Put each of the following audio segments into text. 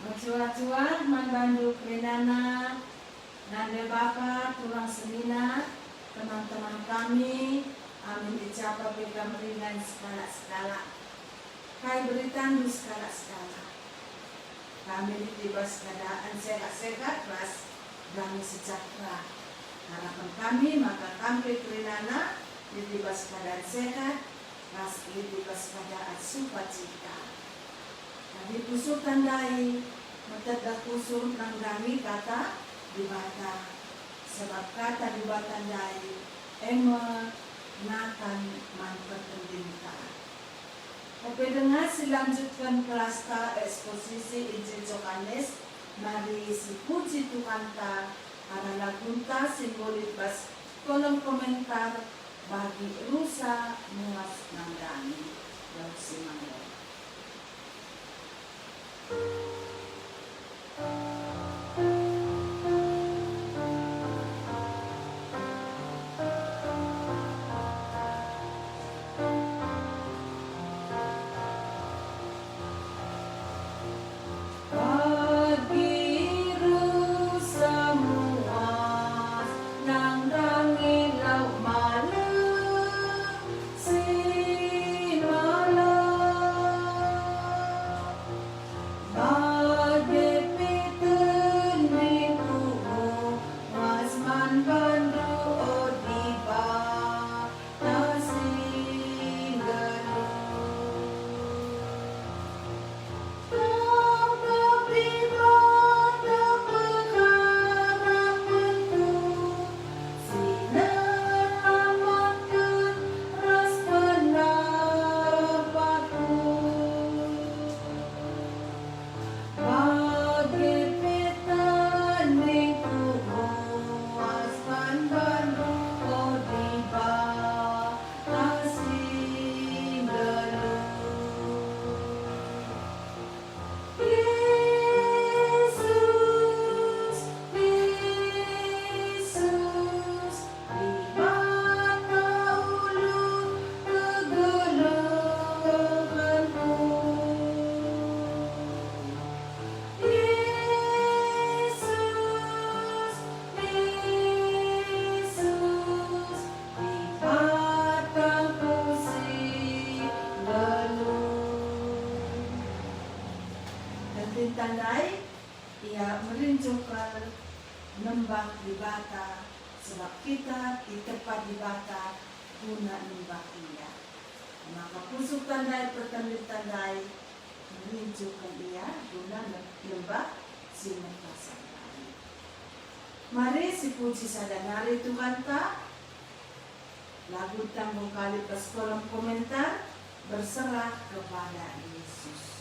Cua-cua manbandu krenana nande bapa tulang semina teman-teman kami amin dicapa pegang ringan skala-skala kai beritandu skala-skala kami ditibas keadaan sehat-sehat ras kami sejahtera harapan kami maka kami krenana ditibas keadaan sehat ras ditibas keadaan sukacita di kusur tandai mentedak kusur nanggami kata dibata sebab kata dibata tandai ema nakan manpertendinta. Oke dengar silanjutkan kelas eksposisi Injil Yohanes mari si puji Tuhan ta karena lagunta simbolik bas kolom komentar bagi rusa muas nanggami dan simangga. Tandai ia merinjukkan nembak di bata sebab kita di tempat di bata guna nembak ia. Maka pusuk tandai pertandai tandai merinjukkan ia guna nembak si mekasa. Mari si puji sadanari Tuhan ta lagu tanggung kali pas kolom komentar berserah kepada Yesus.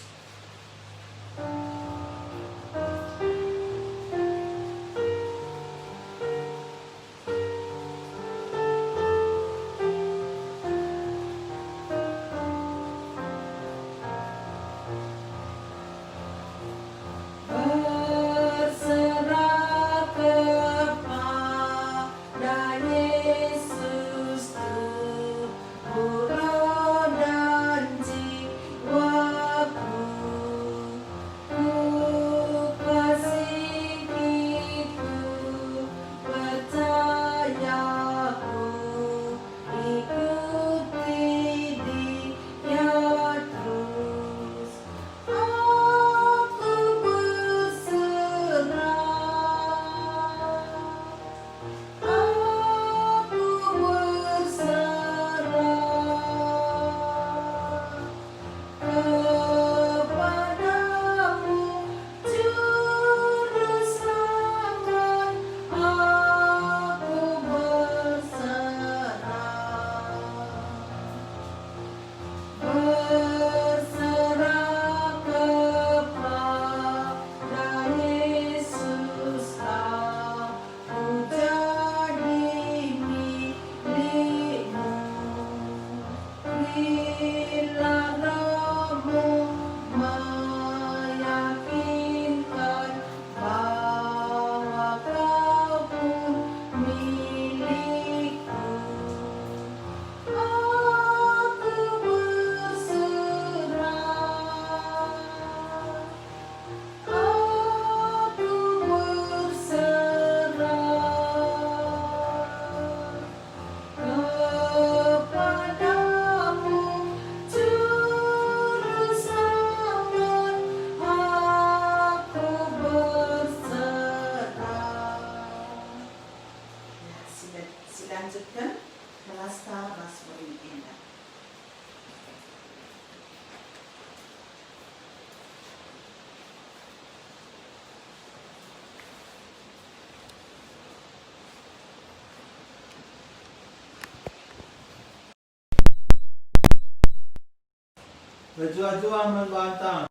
Bejua-jua membantang.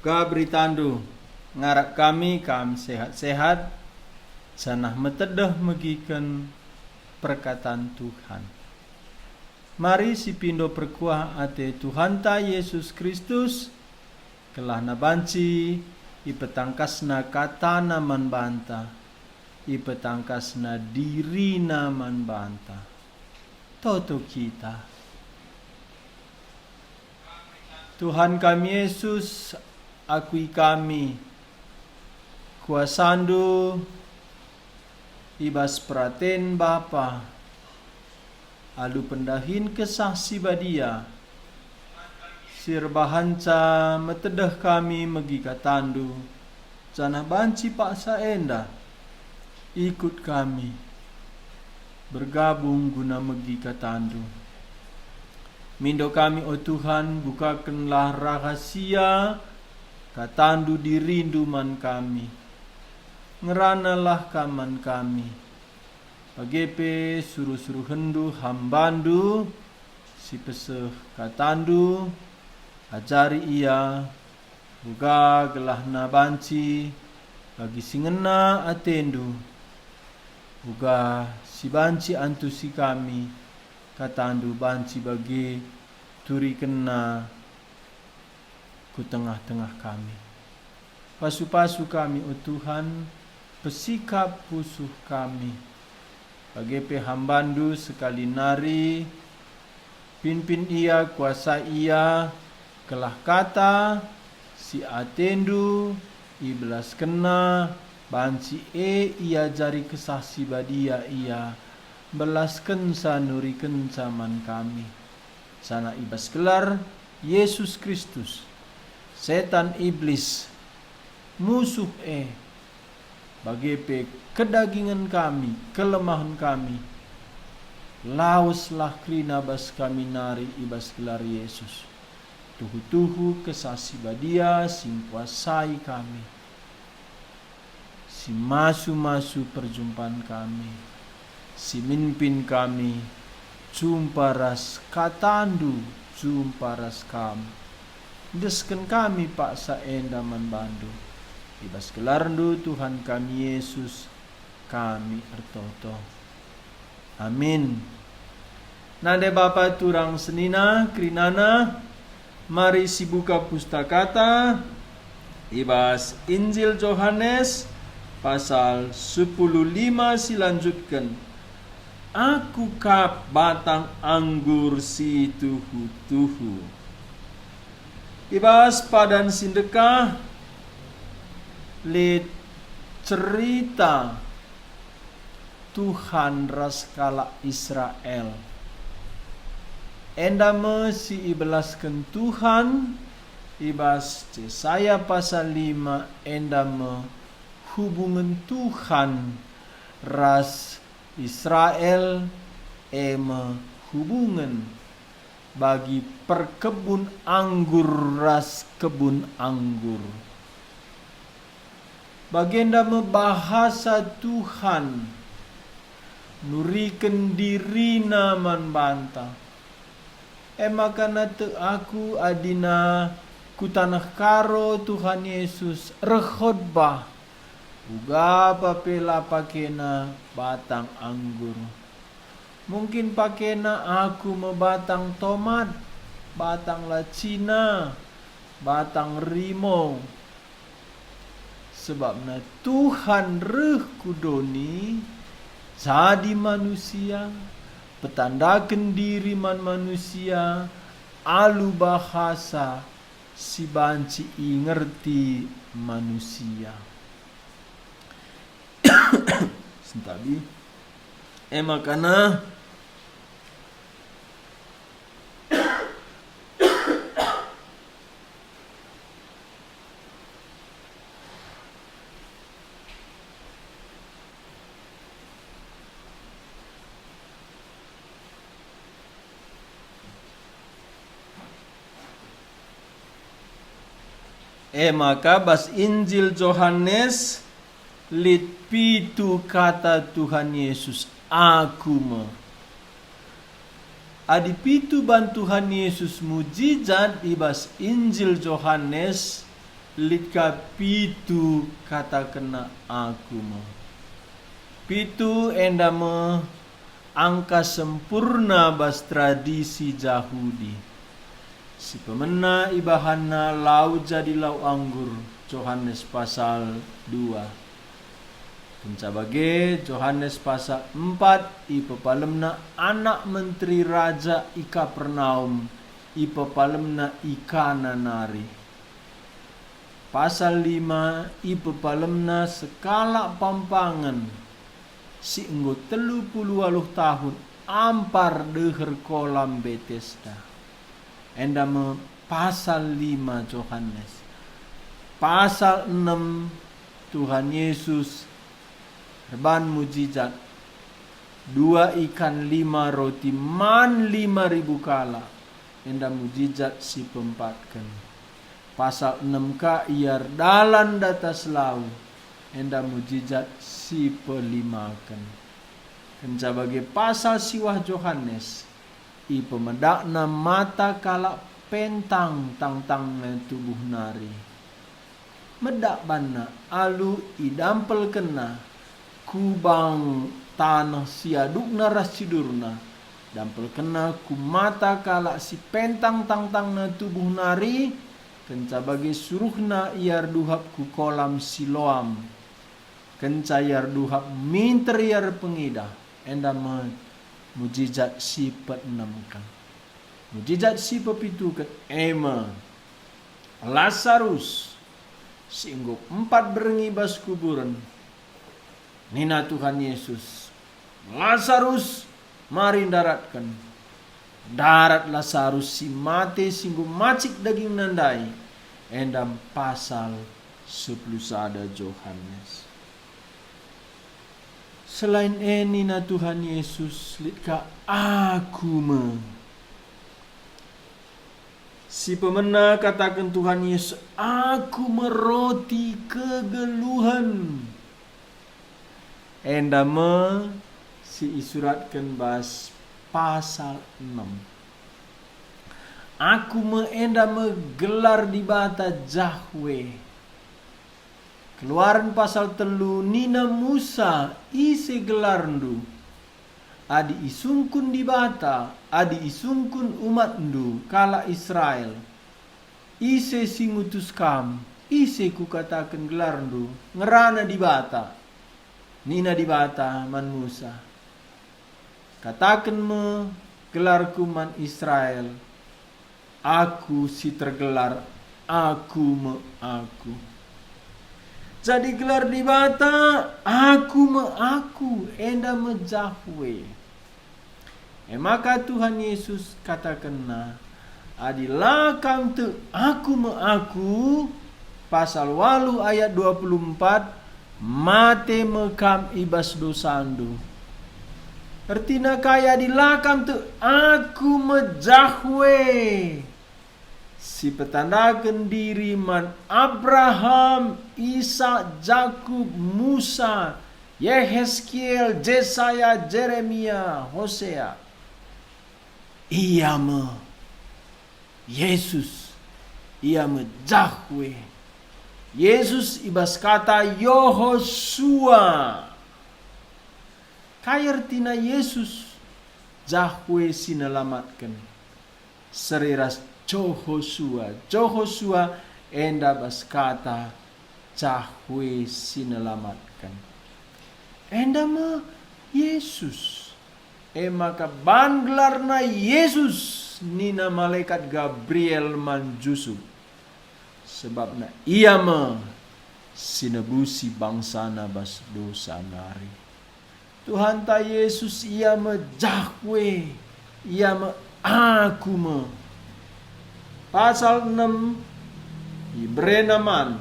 Gabri tandu ngarak kami sehat-sehat sanah metedeh megiken perkataan Tuhan. Mari si pindo perkuah ate Tuhan ta Yesus Kristus kelah na banci ipetangkasna kata na man banta ipetangkasna diri na man banta toto kita. Tuhan kami Yesus akui kami kuasandu ibas praten Bapa alu pendahin kesah si badia sirbahanca metedah kami megi katandu janah banci paksa enda ikut kami bergabung guna megi katandu. Mindo kami o Tuhan bukakanlah rahasia katandu dirindu man kami. Ngeranalah kaman kami. Pagepe suruh-suruh hendu hambandu si peseh katandu ajari ia buka gelah na banci bagi singena atendu buka si banci antusi kami katandu banci bagi turi kena ku tengah-tengah kami. Pasu-pasu kami o Tuhan, pesikap pusuh kami. Bagepe hambandu sekali nari, pimpin ia kuasa ia, kelah kata si atendu iblas kena banci ia jari kesah si badia ia. Belaskan sanurikan zaman kami sana ibas gelar Yesus Kristus setan iblis musuh bagepe kedagingan kami kelemahan kami lauslah krina bas kami nari ibas gelar Yesus tuhu-tuhu kesasi badia sing kuasai kami si masu-masu perjumpaan kami si mimpin kami jumparas katandu jumparas kami desken kami paksa endaman bandu ibas gelarndu Tuhan kami Yesus kami ertoto amin. Nade Bapa turang senina krinana mari si buka pustakata ibas Injil Yohanes pasal 15 silanjutkan. Aku kap batang anggur si tuhu-tuhu. Ibas padan sindekah le cerita Tuhan raskala Israel. Endame si ibelaskan Tuhan ibas Yesaya pasal 5 endame hubungan Tuhan ras Israel hubungan bagi perkebun anggur ras kebun anggur. Bagenda bahasa Tuhan nuriken diri naman banta. Makana te aku adina kutanah karo Tuhan Yesus rekhotbah. Uga papela pakena batang anggur. Mungkin pakena aku mebatang tomat, batang lacina, batang rimau. Sebabna Tuhan reh kudoni jadi manusia, petandakan diri man manusia, alu bahasa si banci ngerti manusia. Sentabi makana maka bas Injil Yohanes lit pitu kata Tuhan Yesus aku adi pitu bantuhan Yesus mujizat ibas Injil Yohanes litka pitu kata kena aku mo. Pitu enda me angka sempurna bas tradisi Yahudi. Si pemena ibahana lau jadi lau anggur Yohanes pasal 2. Pencabage Yohanes pasal 4 ipepalemna anak menteri raja ika pernaum ipepalemna ikana nari. Pasal 5 ipepalemna sekala pampangan si enggo 30 tahun ampar deher kolam Bethesda. Endam pasal 5 Yohanes. Pasal 6 Tuhan Yesus Reban mujizat 2 ikan 5 roti man 5.000 kala. Enda mujizat si pempatkan. Pasal 6 iar dalan datas lau. Enda mujizat si pelimakan. Kenca bagi pasal siwah Yohanes. I pemedakna mata kala pentang tang tubuh nari. Medak bana alu idampel kena. Kubang tanah siaduk naras sidurna dampel kena ku mata kala si pentang tang na tubuh nari kenca bagi suruhna iar duhap ku kolam Siloam kenca iar duhap minter iar pengida enda mujizat si pe-6 kan mujizat si pe-7 kan ema Lazarus singgup 4 berengi bas kuburan Nina Tuhan Yesus Lazarus mari daratkan. Darat Lazarus si mate singgu macik daging nandai. Endam pasal 10 sada Yohanes. Selain Nina Tuhan Yesus litka aku me. Si pemena katakan Tuhan Yesus aku meroti kegeluhan. Endama si isuratkan bas pasal 6. Aku endama gelar di bata Jahwe. Keluaran pasal 3 Nina Musa isi gelar ndu. Adi isungkun di bata, adi isungkun umat ndu kala Israel. Ise singutus kam, ise ku katakan gelar ndu ngerana di bata. Nina di bata man Musa. Katakan me gelarku man Israel. Aku si tergelar aku me aku. Jadi gelar di bata aku me aku enda me Jahwe. Maka Tuhan Yesus katakanna adilah kam te aku me aku pasal 8 ayat 24 mate mekam ibas dosandu. Artina kaya dilakam tu aku mejahwe. Si petandakan diri man Abraham, Ishak, Jakub, Musa, Yehezkiel, Yesaya, Jeremia, Hosea. Ia me Yesus. Ia me Jahwe. Yesus ibas kata Yehosua. Kaya artina Yesus Jahwe sinelamatkan. Seriras Johosua. Johosua enda bas kata Jahwe sinelamatkan. Enda ma Yesus. Maka banglarna Yesus nina malaikat Gabriel manjusuk. Sebabna ia me sinebusi bangsa nabas dosa nari. Tuhan ta Yesus ia me Jahwe. Ia me aku me. Pasal 6 Ibrenaman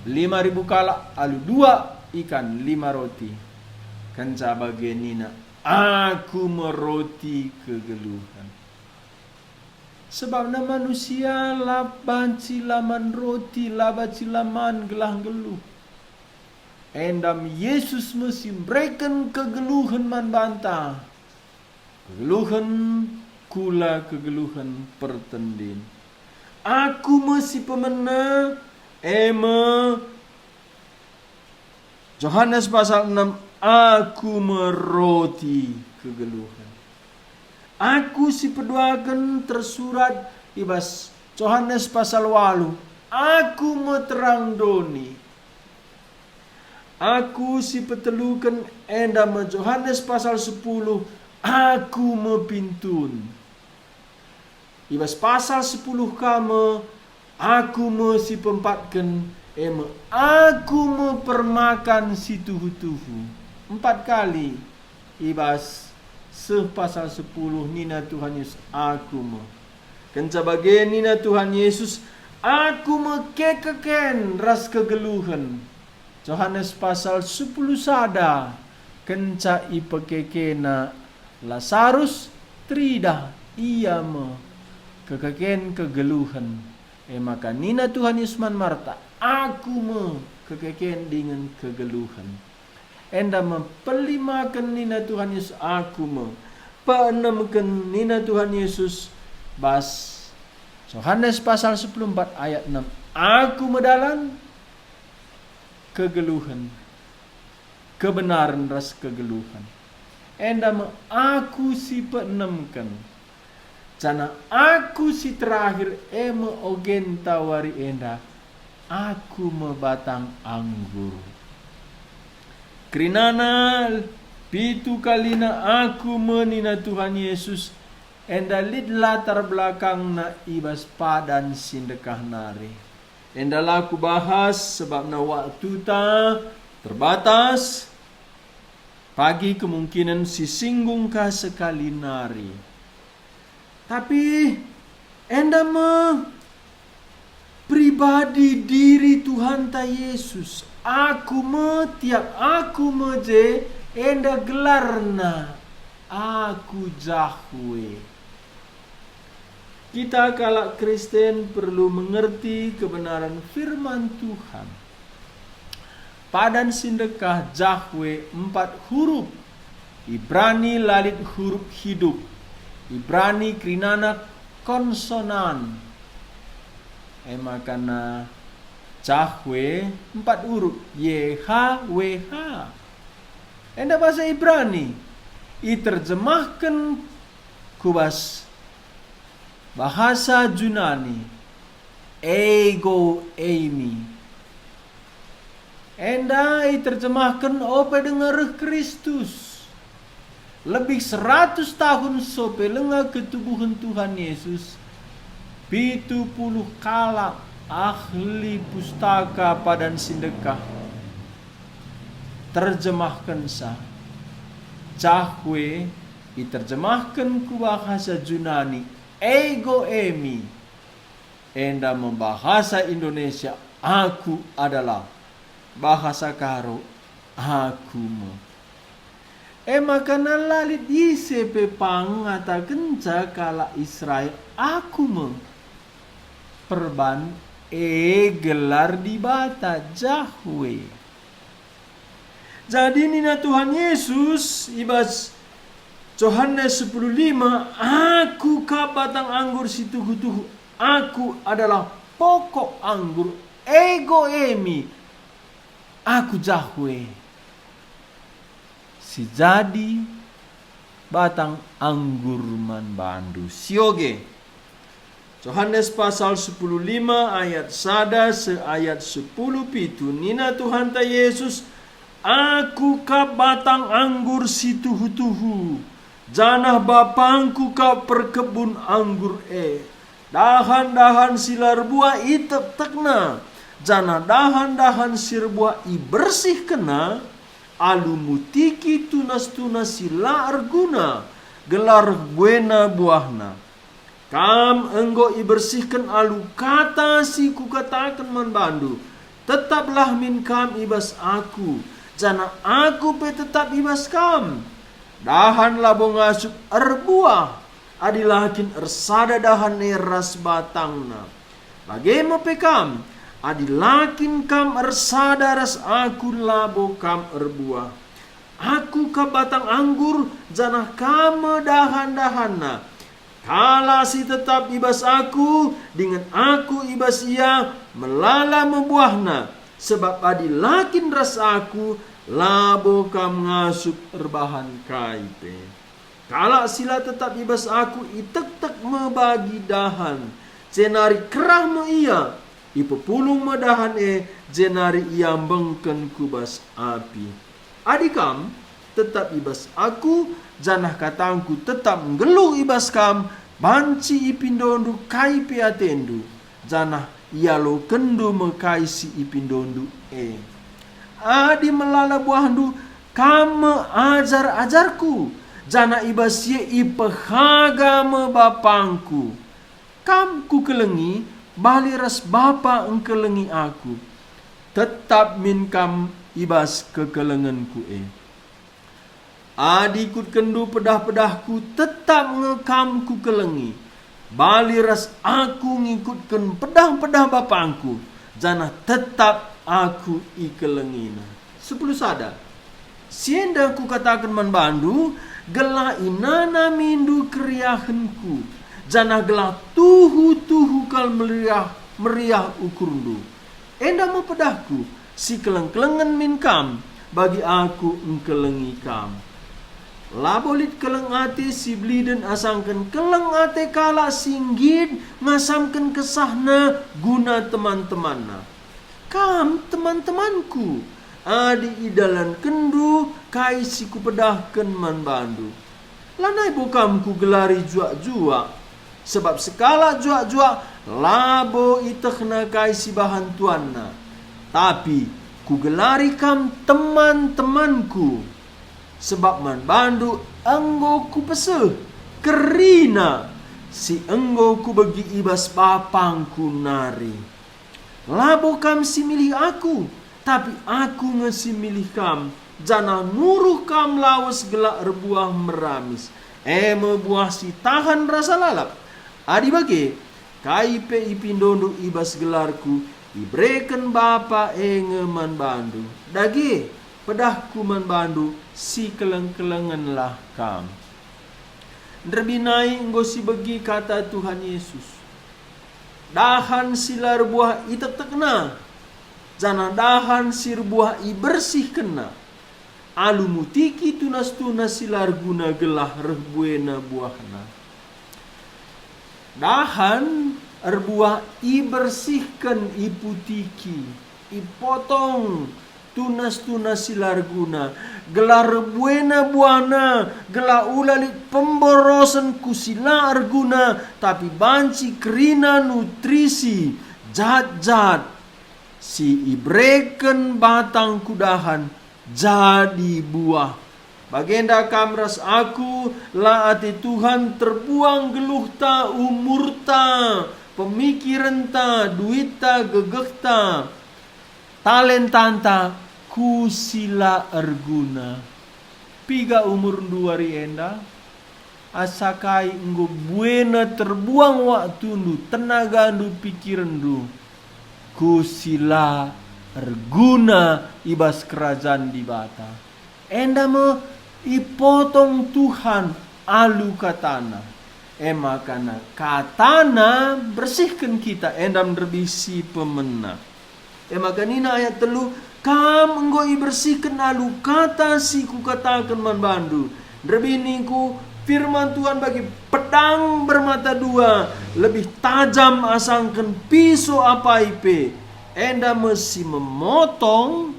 5.000 kala alu 2 ikan 5 roti. Kenca bagenina aku meroti kegeluhan. Sebab na manusia laban cilaman roti, laban cilaman gelah geluh. Endam Yesus mesti berikan kegeluhan man bantah. kegeluhan kula kegeluhan pertendin. Aku masih pemena ema Yohanes pasal 6, aku meroti kegeluhan. Aku si peduakan tersurat ibas Yohanes pasal 8, aku meterang doni. Aku si petelukan endama Yohanes pasal 10, aku mepintun. Ibas pasal 10 kama, aku si pempatkan ema, aku mempermakan si tuhu-tuhu. 4 kali ibas pasal 10 nina Tuhan Yesus aku me. Kenca bagian nina Tuhan Yesus, aku mekekeken ras kegeluhan. Yohanes pasal 10 sada, kenca ipekekena Lazarus trida ia me kekeken kegeluhan. Maka nina Tuhan Yesus man Marta, aku me kekeken dengan kegeluhan. Enda mempelimakan nina Tuhan Yesus aku me. Peenamkan nina Tuhan Yesus bas Yohanes pasal 14 ayat 6. Aku medalan kegeluhan. Kebenaran ras kegeluhan. Enda aku si peenamkan. Jana aku si terakhir ema ogen tawari enda. Aku mebatang anggur. Krinana pitu kalina aku menina Tuhan Yesus. Enda lid latar belakang na ibas padan sindekah nari. Enda laku bahas sebab na waktu ta terbatas. Pagi kemungkinan si singgung ka sekali nari. Tapi enda pribadi diri Tuhan ta Yesus. Aku tiap aku je enda gelarna aku Yahweh. Kita kalak Kristen perlu mengerti kebenaran firman Tuhan. Padan sindekah Yahweh 4 huruf. Ibrani lalit huruf hidup. Ibrani krinana konsonan. Makana Yahweh 4 huruf. YHWH. Enda bahasa Ibrani. Iterjemahkan kubas bahasa Yunani. Ego eimi. Enda iterjemahkan ope dengar Kristus. Lebih 100 tahun sope lenga ketubuhan Tuhan Yesus. 70 kala ahli pustaka padan sindekah terjemahkan sa Yahweh diterjemahkan ku bahasa Yunani ego emi. Enda membahasa Indonesia aku adalah. Bahasa Karo aku mo. Makana lalit ise pepang ngata kenca kala Israel aku mo. Perban gelar di bata Yahweh. Jadi nina Tuhan Yesus ibas Yohanes 10:5, aku ka batang anggur si tuhu-tuhu. Aku adalah pokok anggur ego emi. Aku Yahweh. Si jadi batang anggur man bandu sioge. Yohanes pasal 10:5 ayat sada se ayat 10 pitu nina Tuhan ta Yesus, aku ka batang anggur si tuhu-tuhu. Janah bapangku ka perkebun anggur dahan-dahan silar buah itep tekna. Janah dahan-dahan sir buah i bersih kena. Alu mutiki tunas-tunas sila arguna. Gelar buena buahna. Kam enggo i bersihkan alu kata si ku katakan man bandu. Tetaplah min kam ibas aku. Jana aku pe tetap ibas kam. Dahan labo ngasup erbuah. Adilakin ersada dahan eras batangna. Bagaimana pe kam? Adilakin kam ersada ras aku labo kam erbuah. Aku ka batang anggur, janah kame dahan-dahanna. Kala si tetap ibas aku, dengan aku ibas ia, melala membuahna. Sebab adi lakin ras aku, labo kam ngasup erbahan kaipe. Kala sila tetap ibas aku, itek-tek membagi dahan. Jenari kerah me ia, ipepulung me dahan jenari ia bengken kubas api. Adikam tetap ibas aku, janah katangku tetap ngeluh ibas kam, banci ipindondu kaipe atendu, janah ialo kendu mekai si ipindondu adi melala buahandu kame ajar-ajarku, jana ibas ye ipehaga me bapangku. Kam ku kelengi, bali ras bapa engkelengi aku, tetap min kam ibas kekelenganku Adi kut kendu pedah-pedahku, tetap ngekam ku kelengi, bali ras aku ngikutkan pedah-pedah bapangku, jana tetap aku ikelengina. 10 sada. Sienda ku katakan man bandu, gelah inana mindu keriahanku, jana gelah tuhu-tuhu kal meriah ukurdu. Enda mo pedahku, si keleng-kelengan min kam, bagi aku engkelengi kam. Labolit keleng ate si bliden asangken keleng ate kala singgit ngasamken kesahna guna teman-temanna. Kam teman-temanku, adi idalan kendu kai si ku pedahken man bandu. Lanai bokam ku gelari juak-juak, sebab sekala juak-juak labo itekna kai si bahan tuanna. Tapi ku gelari kam teman-temanku, sebab man bandu enggo ku peseh kerina si enggo ku bagi ibas bapangku nari. Labo kam si milih aku, tapi aku ngesi milih kam, jana nuruh kam lawas gelak rebuah meramis. Buah si tahan rasa lalap. Adi bagi kaipe ipindondo ibas gelarku, ibreken bapa man bandu. Dage pedahku man bandu, si keleng-kelengan lah kam. Nerbinai enggo si begi kata Tuhan Yesus. Dahan silar buah itek-tekna, jana dahan sir buah i bersih kena. Alu mutiki tunas-tunas silar guna gelah rehbuena buahna. Dahan erbuah i bersihkan i putiki, i potong tunas-tunas silar guna, gelar buena buana, gelar ulalit pemborosan kusila arguna, tapi banci kerina nutrisi, jat-jat, si ibreken batang kudahan, jadi buah. Bagenda kamras aku, laati Tuhan terbuang geluhta umurta, pemikiranta, duita, gegekta, talentanta, kusila erguna. Piga umur duari enda, asakai enggo buena terbuang waktu ndu, tenaga ndu, pikiran ndu, kusila erguna ibas kerajaan di bata. Enda me ipotong Tuhan alu katana. Makana katana bersihkan kita, endam terbisi pemena. Makanina ayat 3, kam enggo ibersihkan alu kata si ku katakan man bandu. Drebiniku firman Tuhan bagi pedang bermata dua, lebih tajam asangkan pisau apa ipe. Enda mesti memotong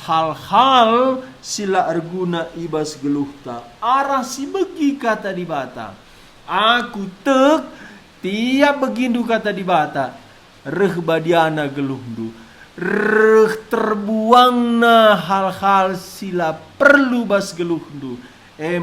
hal-hal sila erguna ibas geluhta. Arah si begi kata di bata. Aku tek tiap begindu kata di bata. Reh badiana geluhdu. Reh terbuangna hal-hal sila perlu bas geluhdu.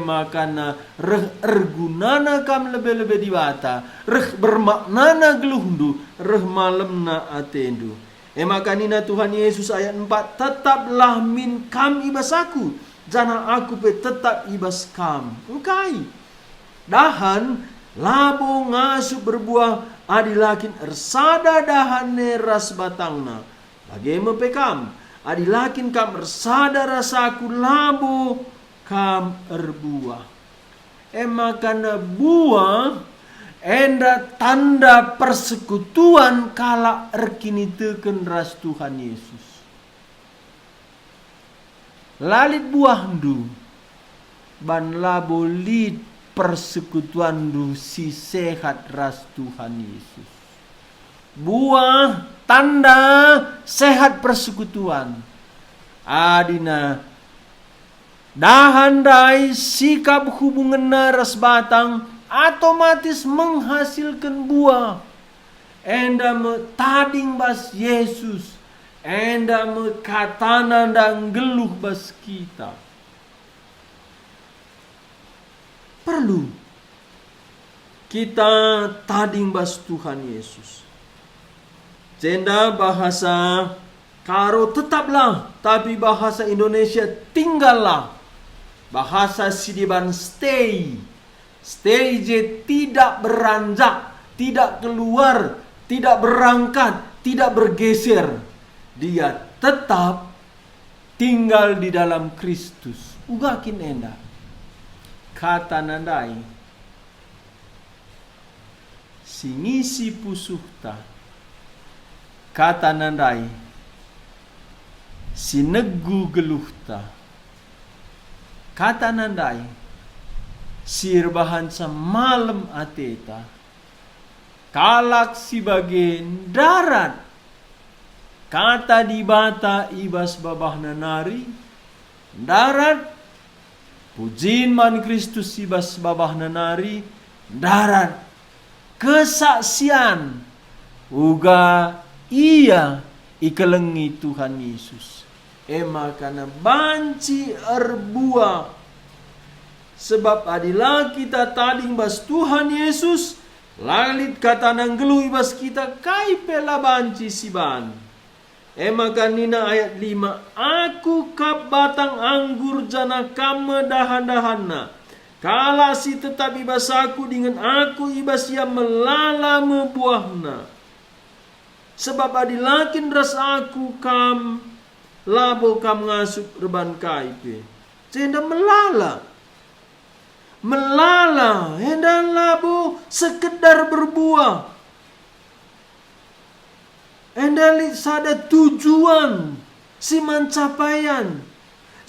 Makana reh ergunana kam lebih-lebih di bata. Reh bermaknana geluhdu. Reh malemna atendu. Makanina Tuhan Yesus ayat 4, tetaplah min kam ibas aku, jana aku pe tetap ibas kam. Engkai dahan labo ngasup berbuah, adilakin ersada dahane ras batangna. Bagaimana pe kam adilakin kam ersada rasaku labo kam erbuah. Makana buah enda tanda persekutuan kala erkini teken ras Tuhan Yesus. Lalit buah ndu ban labo lid persekutuan ndu si sehat ras Tuhan Yesus. Buah tanda sehat persekutuan. Adina dahandai sikap hubungan ras batang otomatis menghasilkan buah. Enda tading bas Yesus, enda katana dan geluh bas kita. Perlu kita tading bas Tuhan Yesus. Cenda bahasa Karo tetaplah, tapi bahasa Indonesia tinggallah. Bahasa Sidiban stay. Stay je tidak beranjak, tidak keluar, tidak berangkat, tidak bergeser. Dia tetap tinggal di dalam Kristus. Ugakin enda. Kata nandai. Singisi pusuhta. Kata nandai. Sinegu geluhta. Kata nandai. Sirbahan sa malam ateta. Kalak si bagian darat. Kata di bata ibas babah nanari. Darat. Pujin man Kristus ibas babah nanari. Darat. Kesaksian. Uga iya ikelengi Tuhan Yesus. Makana banci erbuah. Sebab adilah kita tading bas Tuhan Yesus. Lalit kata nang geluh ibas kita kai pela banci siban. Maka nina ayat 5. Aku kap batang anggur jana kame dahan-dahanna. Kala si tetap ibas aku dengan aku ibas yang melala mebuahna. Sebab adilakin ras aku kam labo kam ngasup reban kaipe. Cenda melala. Melala, hendak labo sekedar berbuah. Hendak sada tujuan si mencapaian.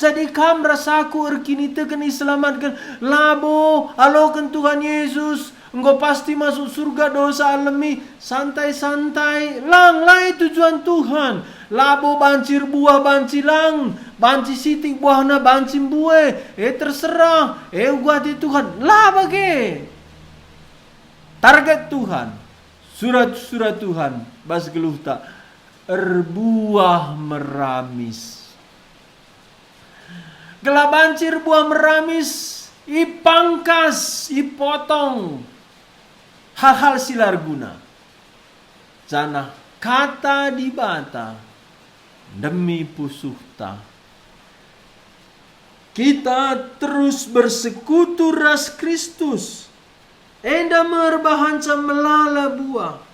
Jadi kam rasaku erkini teken diselamatkan. Labo alokan Tuhan Yesus. Engkau pasti masuk surga dosa alami. Santai-santai. Lang lai tujuan Tuhan. Labo bancir buah banci lang. Banci sitik buahna banci buah. Terserah. Uguati Tuhan. Lah bagi. Target Tuhan. Surat-surat Tuhan. Bas geluh tak. Erbuah meramis. Gelap bancir buah meramis. Ipangkas. Ipotong. Hal-hal silar guna. Jana kata di bata. Demi pusuhta. Kita terus bersekutu ras Kristus. Enda merbahanca melala buah.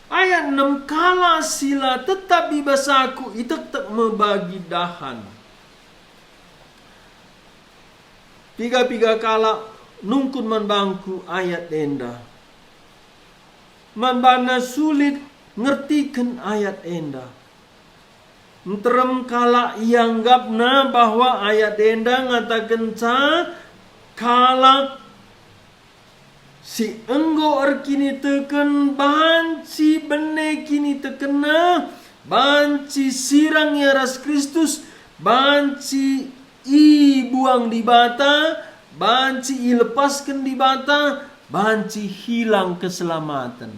Ayat 6. Kala sila tetap ibasaku. Tetap membagi dahan. Tiga-tiga kala nungkun man bangku ayat enda. Man bana sulit ngertikan ayat enda. Nterem kala ianggapna bahwa ayat enda ngatakan kala si enggo erkini teken banci bene kini tekena banci sirang ya ras Kristus banci i buang di bata banci i lepaskan di bata banci hilang keselamatan.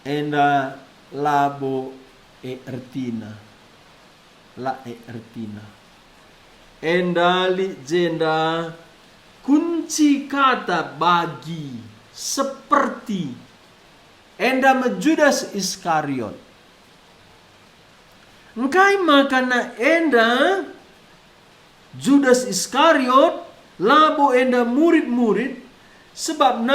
Enda labo ertina la ertina. Enda li jenda kunci kata bagi seperti. Enda Judas Iskariot. Engkai makana enda Judas Iskariot labo enda murid-murid sebab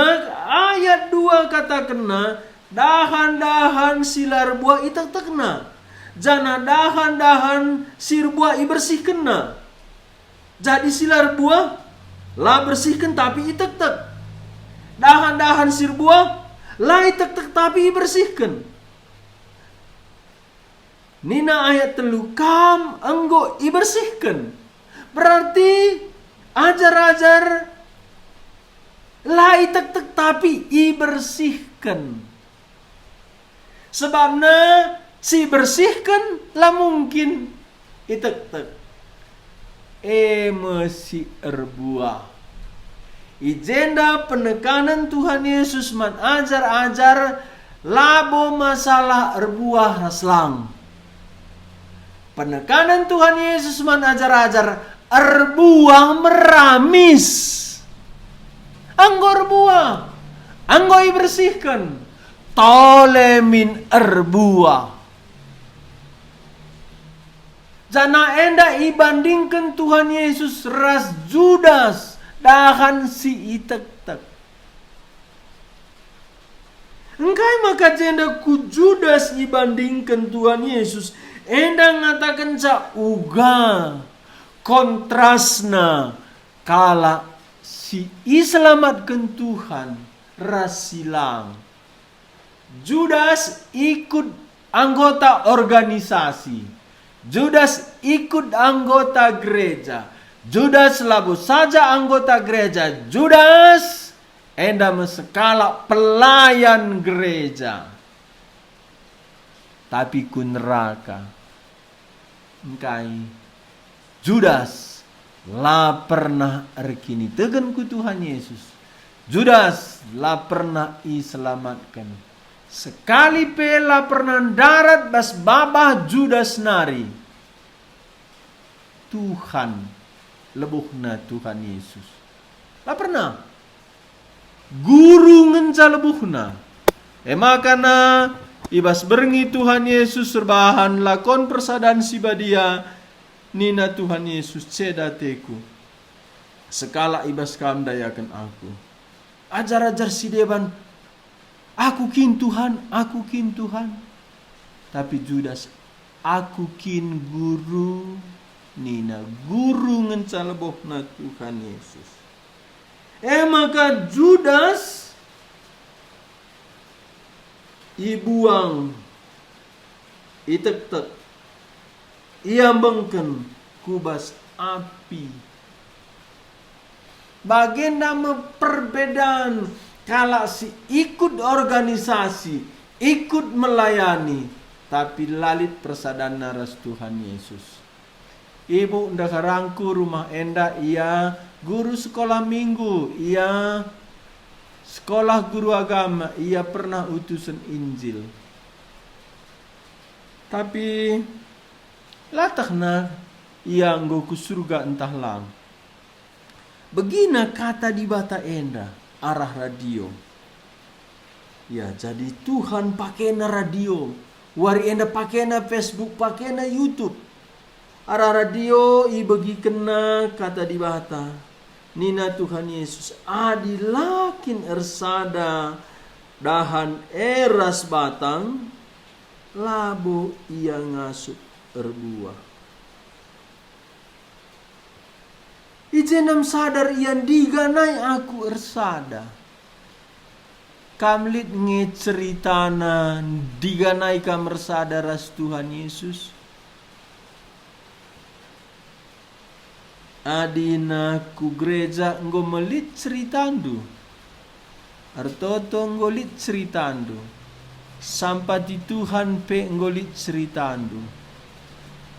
ayat 2 kata kena dahan-dahan silar buah itak tekna. jana dahan-dahan sirbuah ibersihkan na. Jadi silar buah lah bersihkan tapi itek-tek. Dahan-dahan sirbuah lah itek-tek tapi ibersihkan. Nina ayat telu kam enggo ibersihkan. Berarti ajar-ajar lah itek-tek tapi ibersihkan. Sebabnya si bersihkan lah mungkin itek-tek. Mesi erbuah. Ijenda penekanan Tuhan Yesus man ajar-ajar labo masalah erbuah raslang. Penekanan Tuhan Yesus man ajar-ajar erbuah meramis. Anggo erbuah, anggo ibersihkan. Tolemin erbuah. Jana enda ibandingkan Tuhan Yesus ras Judas dahan si itek-tek. Engkai maka jenda ku Judas ibandingkan Tuhan Yesus. Enda ngatakan ca uga kontrasna kala si iselamatkan Tuhan ras silang. Judas ikut anggota organisasi. Judas ikut anggota gereja. Judas labu saja anggota gereja. Judas enda mesekala pelayan gereja. Tapi ku neraka. Engkai Judas la pernah erkini tegen ku Tuhan Yesus. Judas la pernah iselamatkan. Sekali pela pernah darat bas babah Judas nari. Tuhan lebuhna Tuhan Yesus. Lah pernah. Guru ngenca lebuhna. Makana ibas berengi Tuhan Yesus serbahan lakon persadaan sibadia nina Tuhan Yesus cedateku. Sekala ibas kam dayakan aku. Ajar-ajar si deban. Aku kin Tuhan, aku kin Tuhan. Tapi Judas, aku kin guru nina. Guru ngencalebohna Tuhan Yesus. Maka Judas ibuang itek-tek. Ia bengken kubas api. Bagenda perbedaan. Kalau si ikut organisasi, ikut melayani, tapi lalit persadana ras Tuhan Yesus. Ibu ndak rangku rumah enda ia guru sekolah minggu, ia sekolah guru agama, ia pernah utusan Injil. Tapi latakna ia nggo ku surga entah lang. Begina kata di bata enda. Arah radio. Ya, jadi Tuhan pakai na radio. Wari enda pakai na Facebook, pakai na YouTube. Arah radio ibagi kena kata di bata. Nina Tuhan Yesus adilakin ersada dahan eras batang labo ia ngasup erbuah. Ijenam sadar ian diganai aku ersada. Kamlit ngeceritana diganai kam ersada ras Tuhan Yesus. Adina ku gereja enggo melit ceritandu. Artoto enggo lit ceritandu. Sampati Tuhan pe enggo lit ceritandu.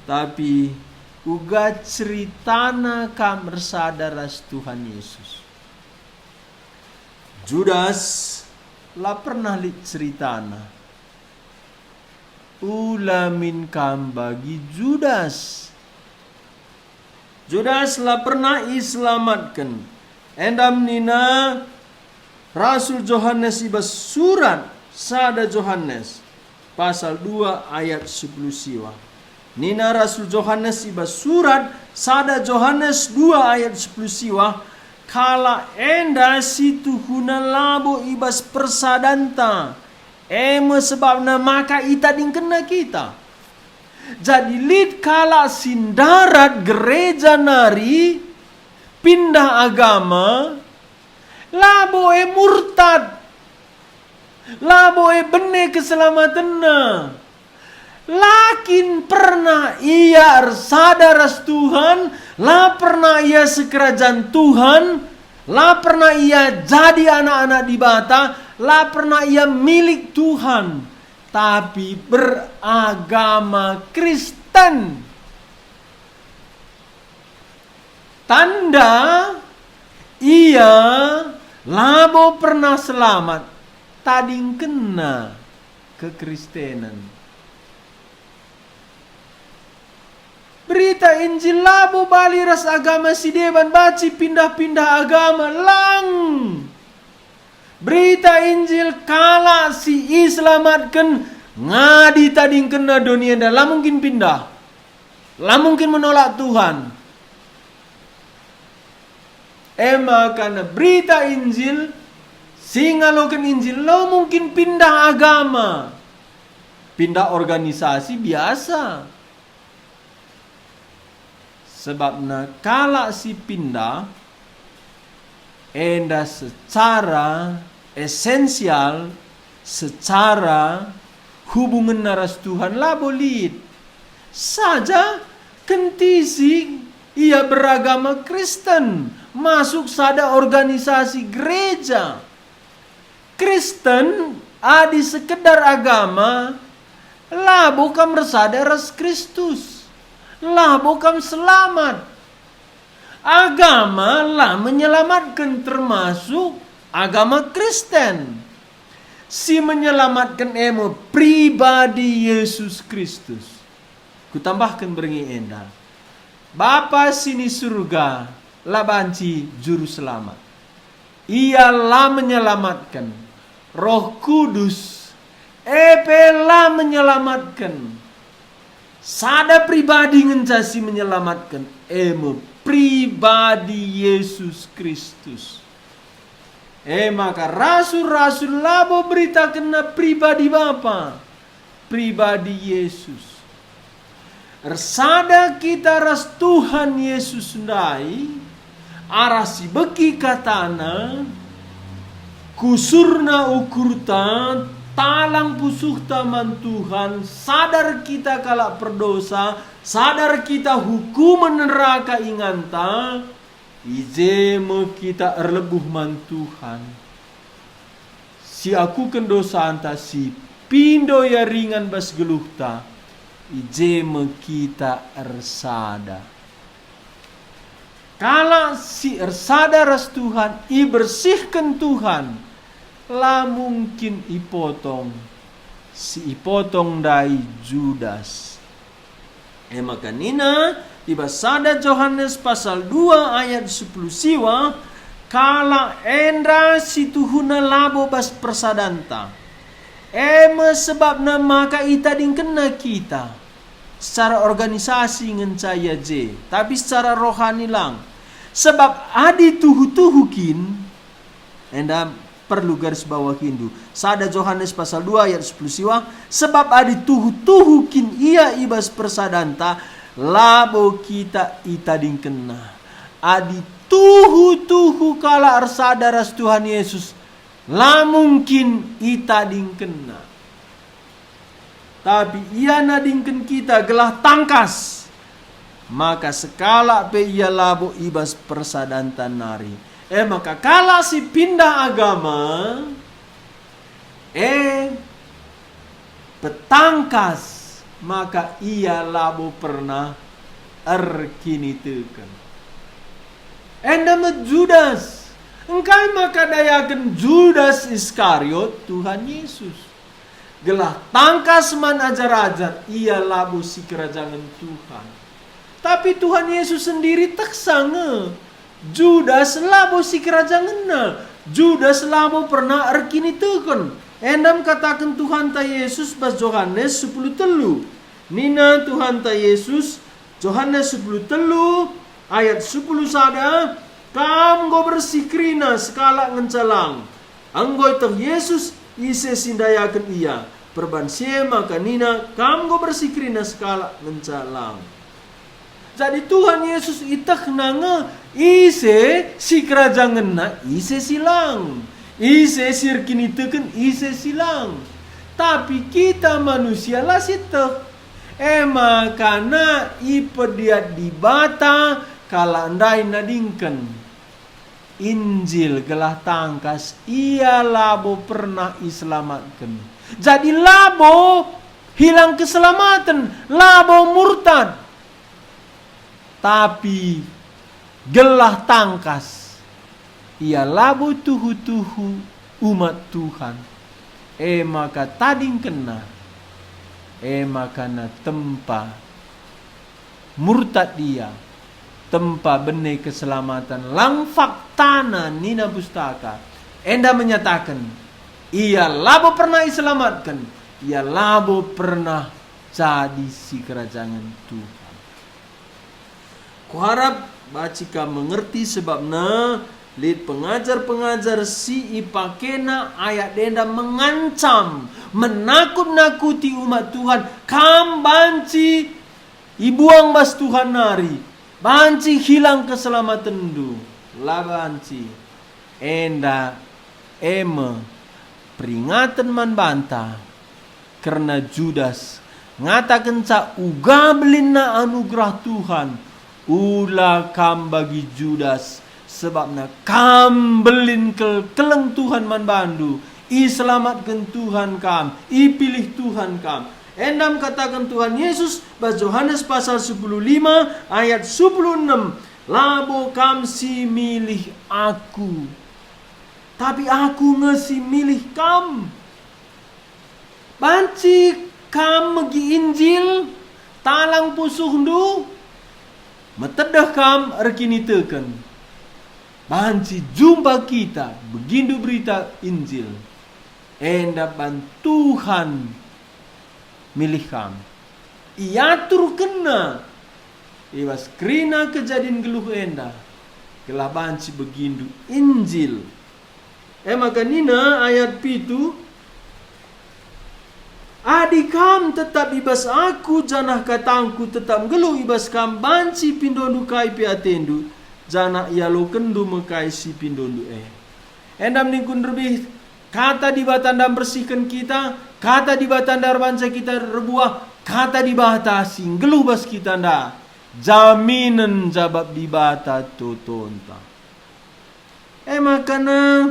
Tapi uga ceritana kam ras Tuhan Yesus. Judas la pernah lit ceritana. Ulamin kam bagi Judas. Judas la pernah iselamatkan. Endam nina Rasul Yohanes ibas surat sada Yohanes pasal 2 ayat 10 siwa. Nina Rasul Yohanes ibas surat sada Yohanes 2 ayat 10 siwa. Kala enda situ huna labo ibas persadanta. Sebabna maka ita dingkena kita. Jadi lid kala sindarat gereja nari pindah agama, labo murtad, labo bene keselamatanna. Lakin pernah ia sadar Tuhan, lah pernah ia sekerajaan Tuhan, lah pernah ia jadi anak-anak di bata, lah pernah ia milik Tuhan, tapi beragama Kristen. Tanda ia labo pernah selamat, tading kena kekristenan. Berita Injil labo bali ras agama si deban baci pindah-pindah agama lang. Berita Injil kala si islamatkan ngadi tading kena dunia dah lah mungkin pindah. Lah mungkin menolak Tuhan. Karena berita Injil singalokan Injil lo mungkin pindah agama. Pindah organisasi biasa. Sebabnya kala si pindah enda secara esensial, secara hubungan naras Tuhan lah boleh saja kentisi ia beragama Kristen, masuk sada organisasi gereja Kristen, adi sekedar agama lah bukan bersada ras Kristus. Lah bukan selamat. Agama lah menyelamatkan, termasuk agama Kristen. Si menyelamatkan pribadi Yesus Kristus. Kutambahkan berengi enda. Bapa sini surga lah banci juru selamat. Ia lah menyelamatkan. Roh Kudus lah menyelamatkan. Sada pribadi ngencasi menyelamatkan pribadi Yesus Kristus. Maka rasul-rasul labo berita kena pribadi Bapa, pribadi Yesus. Ersada kita ras Tuhan Yesus sundai, arasi beki katana, kusurna ukurta, talang pusuh taman Tuhan, sadar kita kalak berdosa, sadar kita hukuman neraka inganta, ijeme kita erlebuh man Tuhan. Si aku kendosa anta si pindo ya ringan bas geluhta, ijeme kita ersada. Kala si ersada ras Tuhan, i bersihkan Tuhan, lah mungkin ipotong si ipotong dari Judas. Maka nina tiba sada Yohanes pasal 2 ayat 10 siwa kala endra si tuhuna labo bas persadanta. Sebabna maka ita kena kita secara organisasi ngencaya je, tapi secara rohani lang. Sebab adi tuhu-tuhukin enda perlu garis bawah Hindu. Sada Yohanes pasal 2 ayat 10 siwa. Sebab adi tuhu-tuhukin ia ibas persadanta, labo kita itading kena. Adi tuhu-tuhu kala arsada ras Tuhan Yesus, lah mungkin itading kena. Tapi ia nadingken kita gelah tangkas, maka sekala pe ia labo ibas persadanta nari. Maka kala si pindah agama, petangkas, maka ia labo pernah erkinitekan. Endama Judas, engkai maka dayakan Judas Iskariot Tuhan Yesus. Gelah tangkas man ajar-ajar, ia labo si kerajaan Tuhan. Tapi Tuhan Yesus sendiri tak sange. Judas labo si kerajaan. Judas labo pernah erkini tekun. Endam katakan Tuhan ta Yesus pas Yohanes 10 telu. Nina Tuhan ta Yesus Yohanes 10 telu ayat 10 sada. Kam go bersikrina sekala ngencalang. Anggoy ta Yesus ise sindayakan ia. perban sema kanina kam go bersikrina skala mencalang. Jadi Tuhan Yesus itak nanga ise si kerajangan na ise silang. Ise sirkini teken ise silang. Tapi kita manusia lah sitek. Makana ipediat di bata kala andai nadingken. Injil gelah tangkas ia labo pernah iselamatkan. Jadi labo hilang keselamatan, labo murtad. Tapi gelah tangkas ia labo tuhu-tuhu umat Tuhan. Maka tading kena makana tempa murtad dia, tempa benih keselamatan lang faktana nina pustaka. Enda menyatakan ia labo pernah diselamatkan, ia labo pernah jadi si kerajaan Tuhan. Kuharap bacika mengerti sebabna lid pengajar-pengajar si ipakena ayat denda mengancam, menakut-nakuti umat Tuhan. Kam banci ibuang bas Tuhan nari, banci hilang keselamatan du, lah banci enda peringatan man banta karena Judas ngatakan ca uga belina anugerah Tuhan ulah kam bagi Judas sebabna kam belin keleng Tuhan man bandu i selamatkan Tuhan kam i pilih Tuhan kam. Endam katakan Tuhan Yesus bahasa Yohanes pasal 15 ayat 16, labo kam si milih aku tapi aku ngesi milih kam. Banci kam megi Injil talang pusuh du metedah kam rekini teken. Banci jumpa kita begindu berita Injil. Enda bantuhan milih kam. Iatur kena iwas krina kejadian geluh enda. Gelah banci begindu Injil. Maka nina ayat pitu. Adi kam tetap ibas aku janah katangku tetap geluh ibas kam banci pindondu kai piatendu. Jana ialo kendu mekai si pindondu endam ningkun lebih kata di batandam bersihkan kita, kata di batandar banca kita rebuah, kata di batasi geluh bas kita nda jaminan jabab di bata totonta. Makana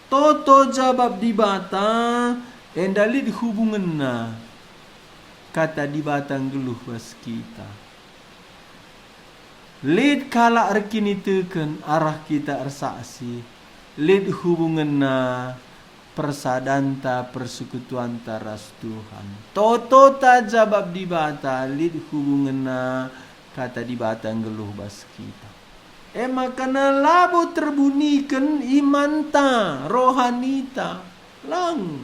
toto jabab di bata endali di hubungan na kata di batang geluh bas kita. Lid kala rekini teken arah kita ersaksi. Lid hubungan na persadanta persekutuan taras Tuhan. Toto ta jabab di bata lid hubungan na kata di batang geluh bas kita. Makana labo terbunikan imanta rohanita lang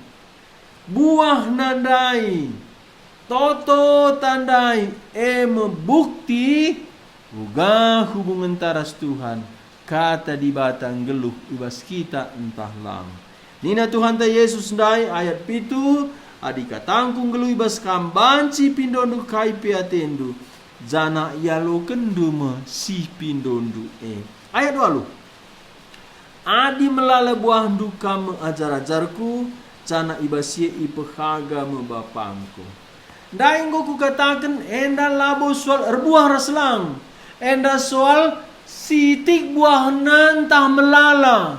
buah nadai toto tandai membukti uga hubungan taras Tuhan kata di batang geluh ibas kita entah lang. Nina Tuhan ta Yesus ndai ayat pitu adika tangkung geluh ibas kam banci pindondu kai piatendu jana ialo kenduma si pindondu ayat 2 adi melala buah duka mengajar-ajarku jana ibasie ipehaga membapangku. Ndai ku katakan enda labo soal erbuah raslang. Enda soal sitik buah nantah melala.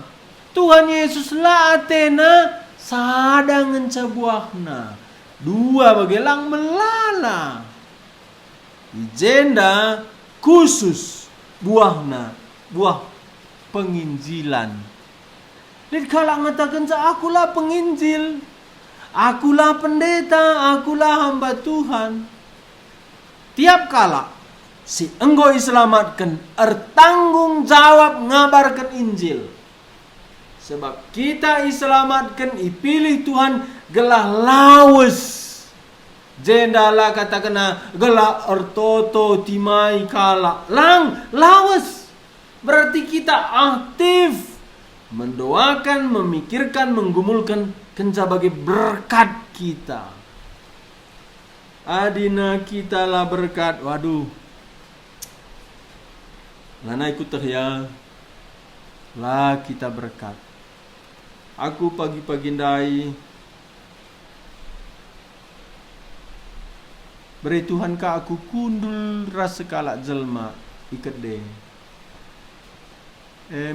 Tuhan Yesus lah atena sadang ngenca buahna. Dua bagelang melala. Ijenda khusus buahna, buah penginjilan. Lid kala ngatakan sa akulah penginjil. Akulah pendeta, akulah hamba Tuhan. Tiap kala si enggo diselamatkan ertanggung jawab ngabarkan Injil. Sebab kita diselamatkan ipilih Tuhan gelah lawes. Jendala katakan gelah ertoto timai kala lang lawes. Berarti kita aktif mendoakan, memikirkan, menggumulkan sebagai berkat kita. adina kita lah berkat. Waduh, lana ikut ya, lah kita berkat. Aku pagi-pagi ndai beri Tuhan ka aku kundul rasa kalak jelma ikat deh.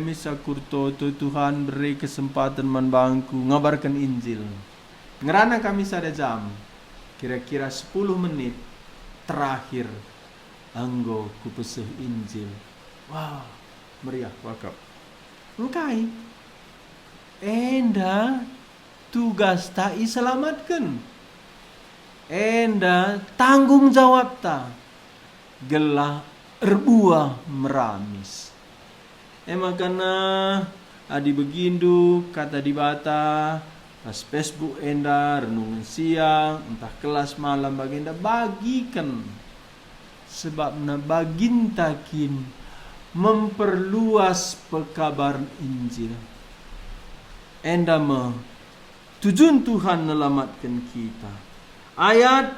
Misa kurto Tuhan beri kesempatan man bangku ngabarkan Injil. Ngerana kami sada jam, kira-kira 10 menit terakhir anggo kupeseh Injil. Wah, meriah wakap. Engkai enda tugas tak iselamatkan. Enda tanggung jawab ta gelah erbuah meramis. Makana adi begindu kata di bata pas Facebook enda renungan siang entah kelas malam baginda bagikan sebab na bagintakin memperluas pekabaran Injil. Enda me tujuan Tuhan melamatkan kita. Ayat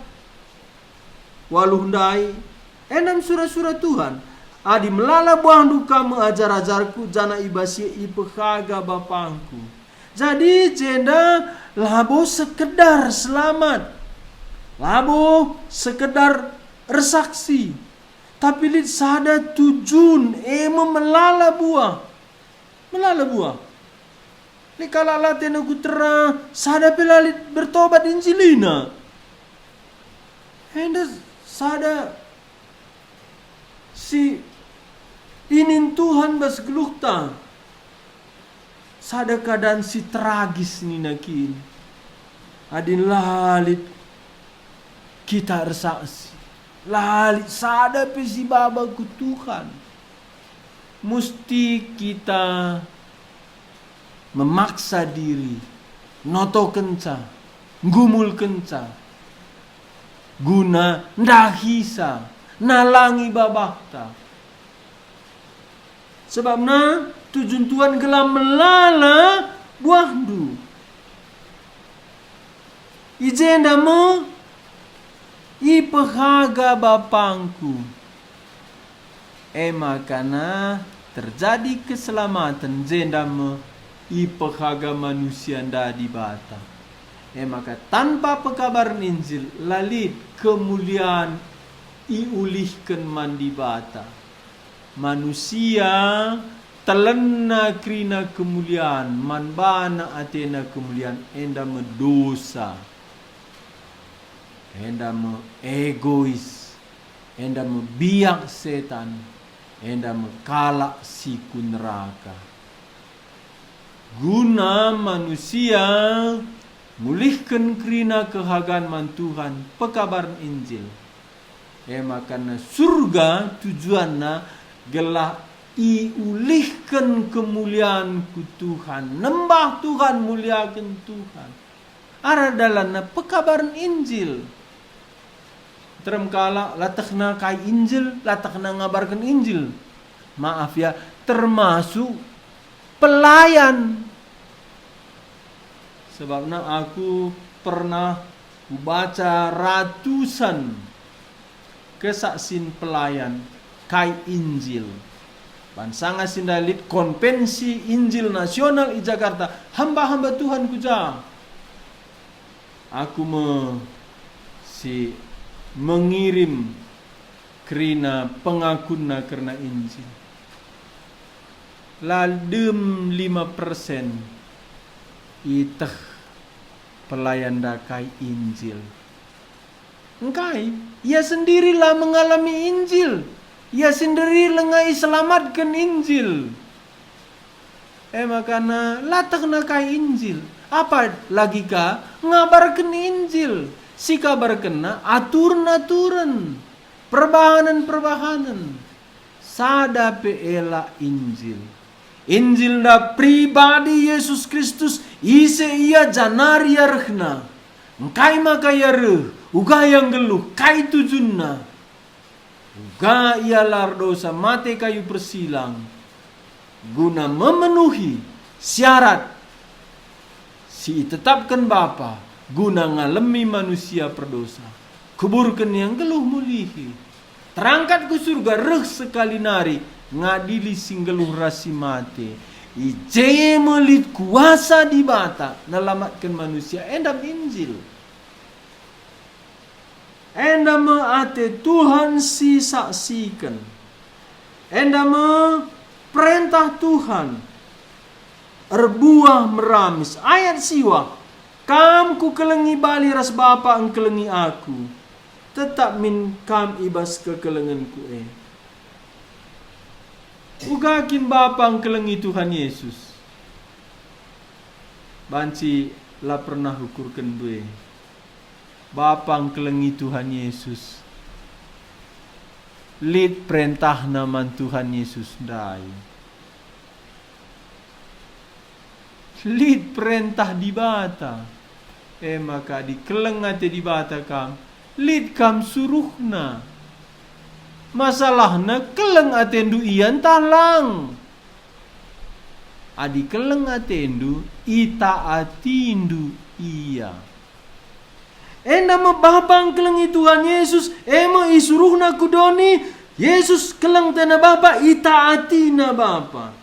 waluhdai enam surah-surah Tuhan. Adi melala buang duka mengajar-ajarku jana ibasia ipekaga bapangku. Jadi jenda labo sekedar selamat. Labo sekedar resaksi. Tapi lid sada tujun melala buah. Melala buah. Li kalala tenagu terang sada pelalit bertobat Injilina. Hendak sada si inin Tuhan bas gelukta. Sada keadaan si tragis ni nakin. Adin lalit kita resaksi. Lalit sada pesi baba ku Tuhan. Musti kita memaksa diri, noto kenca, gumul kenca, guna ndahisa, nalangi babakta. Sebabna tujuan Tuhan gelam melala buahdu. Ijenda mo ipehaga bapangku. Makana terjadi keselamatan jenda mo ipehaga manusia nda di bata. Maka tanpa pekabaran Injil lalit kemuliaan iulihkan mandi bata. Manusia telena krina kemuliaan, manbana atena kemuliaan, enda mendosa, enda egois, enda biak setan, enda kalak siku neraka. Guna manusia mulihkan krina kehagaan man Tuhan pekabaran Injil. Makana surga tujuanna gelah iulihkan kemuliaan ku Tuhan, nembah Tuhan, muliakan Tuhan. Ara dalana pekabaran Injil. Terem kala latakna kai Injil, latakna ngabarkan Injil. Maaf ya, termasuk pelayan. Sebabnya aku pernah baca ratusan kesaksian pelayan kai Injil. Bansanga sindalit konvensi Injil nasional di Jakarta. Hamba-hamba Tuhan kuja. Aku mengirim kerana pengakuna kerana Injil. Ladem 5% itah pelayan dakai Injil. Engkai, ia sendirilah mengalami Injil. Ia sendiri lengai selamatkan Injil. Makana latakna kai Injil. Apa lagi ka ngabarkan Injil. Si kabarkan aturan-aturan, perbahanan-perbahanan. Sada peela Injil. Injil da pribadi Yesus Kristus ise ia janaria rehna. Engkai makaya reh, uga yang geluh, kai tujunna. Uga ia lardosa mate kayu persilang guna memenuhi syarat si tetapkan Bapa guna ngalemi manusia perdosa kuburkan yang geluh mulihi. Terangkat ke surga reh sekali nari, ngadili sing geluh rasi mate. Ije melit kuasa di bata, nalamatkan manusia. Endam Injil. Endam ate Tuhan si saksikan. Endam perintah Tuhan. Erbuah meramis. Ayat siwa. Kam ku kelengi bali ras bapa ang kelengi aku. Tetap min kam ibas kekelenganku Ugakin bapa ang kelengi Tuhan Yesus. Banci la pernah ukurkan due. Bapa ang kelengi Tuhan Yesus. Lid perintah naman Tuhan Yesus dai. Lid perintah di bata. Maka dikeleng ate di bata kam. Lid kam suruhna. Masalahna keleng atendu iyan talang. Adi keleng atendu ita atindu iya. Enda mababang keleng Tuhan Yesus. Ema isuruhna kudoni. Yesus keleng tena bapa ita atina bapa.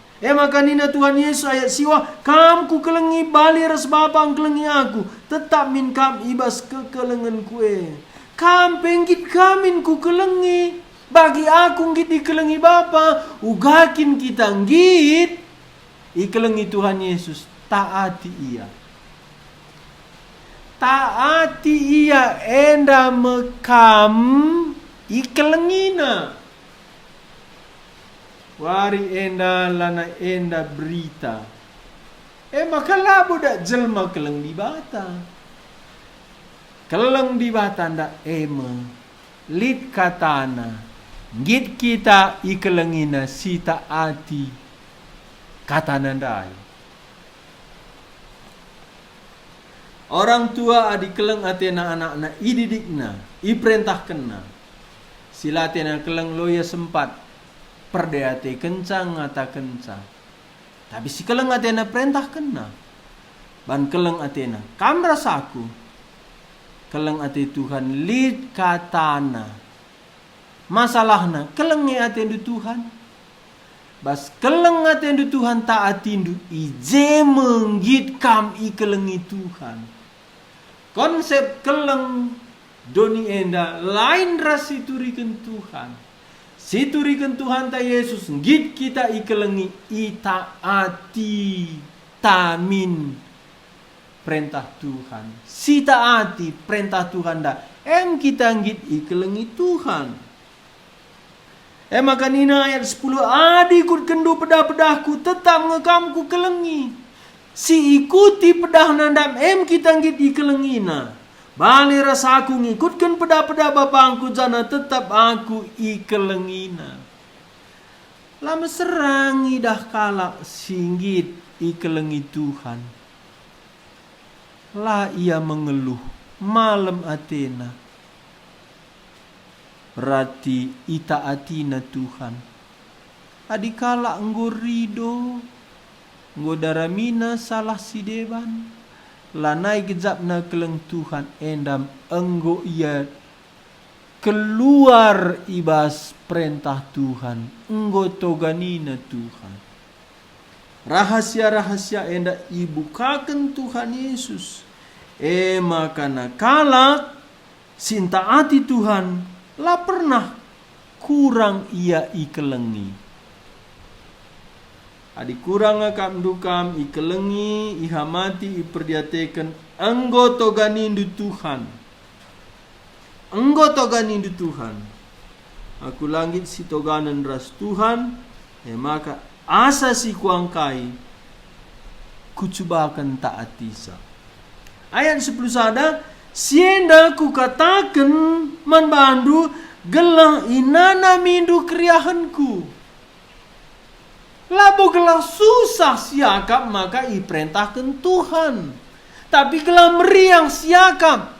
Kanina Tuhan Yesus ayat siwa. Kam ku kelengi bali ras bapa ang kelengi aku. Tetap min kam ibas kekelengan kue. Kam penggit kamin ku kelengi. Bagi aku ngit dikelengi bapa. Ugakin kita ngit. Ikelengi Tuhan Yesus. Taati ia. Taati ia. Enda mekam. Ikelengina. Wari enda lana enda berita. Maka labo dak jelma keleng di bata. Keleng di bata ndak lid katana. Git kita ikelengina sita ati katana ndai. Orang tua adi keleng atena anak-anak ididikna, iperintahkenna. Sila atena keleng loya sempat. Perdeate kencang ngata kencang. Tapi si keleng atena perintah kena. Ban keleng atena. Kam rasaku. Keleng ate Tuhan lid katana. Masalahna keleng atendu Tuhan. Bas keleng atendu Tuhan taatindu. Ije menggit kam ikelengi Tuhan. Konsep keleng doni enda lain rasi turikan Tuhan. Siturikan Tuhan ta Yesus ngit kita ikelengi itaati tamin perintah Tuhan. Sitaati perintah Tuhan da. Kita ngit ikelengi Tuhan. Maka nina ayat 10 adi kut kendu pedah-pedahku tetap ngekamku kelengi. Si ikuti pedah nandam kita ngit ikelengina. Bali rasaku ngikutkan peda-peda bapangku jana tetap aku ikelengina. Lama serangi dah kalak singgit ikelengi Tuhan. Lah ia mengeluh malam Athena. Berarti ita atina Tuhan. Adikala enggo rido. Enggo daramina salah si deban. Lanai gejapna keleng Tuhan endam enggo ia keluar ibas perintah Tuhan. Enggo toganina Tuhan. Rahasia-rahasia enda ibukakan Tuhan Yesus. Makana kalak sintaati Tuhan lah pernah kurang ia ikelengi. Adi kurang akam dukam ikelengi ihamati iperdiatekan enggo toganindu Tuhan. Enggo toganindu Tuhan. Aku langit si toganan ras Tuhan. Maka asa si kuangkai kucubakan taatisa. Ayat 10 sada. Sienda ku katakan manbandu gelah inana mindu kriahanku. Labo gelah susah siakap maka iperintahkan Tuhan. Tapi gelah meriang siakap.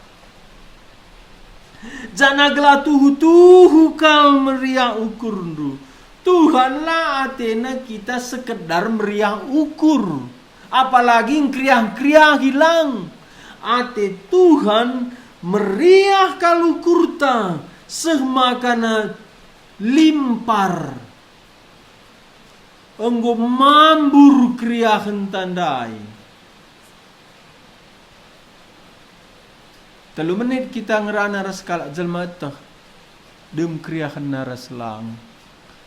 Jana gelah tuhu kal meriang ukurndu. Tuhan lah Athena kita sekedar meriang ukur. Apalagi kriang hilang. Ate Tuhan meriah kalu kurta sehmakana limpar enggo mambur kriahen tandai. 3 menit kita ngerana ras kalak jelma teh dem kriahen naras lang.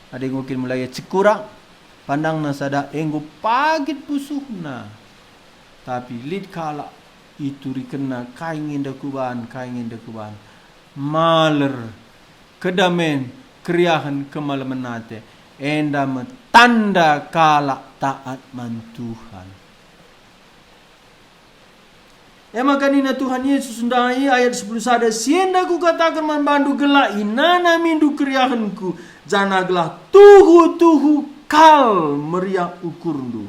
Ada yang mungkin mulai cekurak pandang nasada enggo pagit pusuhna. Tapi lid kalak itu rikena kaingin dakuban maler kedamen kriahan kemalemenate enda tanda kalak taat man Tuhan. Maka nina Tuhan Yesus sundai ayat 10 sada sienda ku katakan man bandu gelak inana mindu kriahanku jana gelah tuhu kal meriah ukurndu.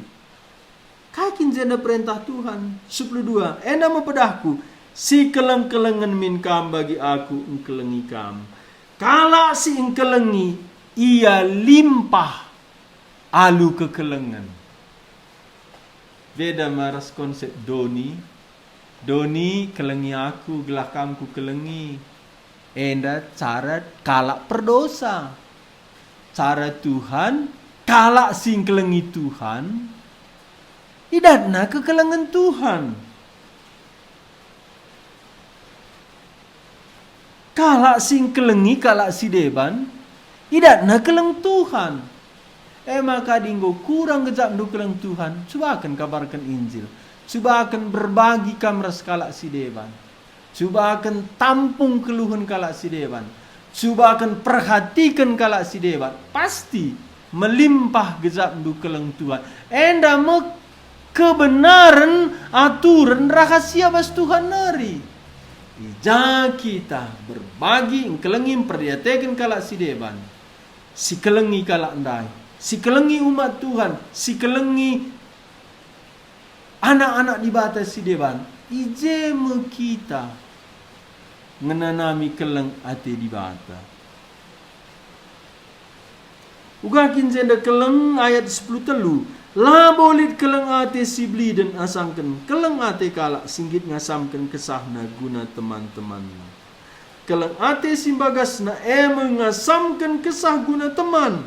Kakin jenda perintah Tuhan 12 enda mempedahku si keleng-kelengan min kam bagi aku engkelengi kam. Kala si engkelengi ia limpah alu kekelengan. Beda maras konsep doni kelengi aku gelah kamku kelengi. Enda cara kalak perdosa. Cara Tuhan kalak sing kelengi Tuhan. Idatna kekelengan Tuhan. Kalak sing kelengi kalak si deban. Idatna keleng Tuhan. Maka dinggo kurang gejap du keleng Tuhan. Coba akan kabarkan Injil. Coba akan berbagi kamras kalak si deban. Coba akan tampung keluhan kalak si deban. Coba akan perhatikan kalak si deban. Pasti melimpah gejap du keleng Tuhan. Enda kebenaran aturan rahasia bas Tuhan nari. Ija kita berbagi kelengin perdiatekan kalak si deban. Si kelengi kalak ndai. Si kelengi umat Tuhan. Si kelengi anak-anak di batas si deban. Ije kita ngenanami keleng ate di bata. Ugakin jenda keleng ayat 10 telu. La bolit keleng ate sibli dan asangken. Keleng ate kalak singgit ngasamken kesahna guna teman-temanna. Keleng ate simbagasna mengasamken kesah guna teman.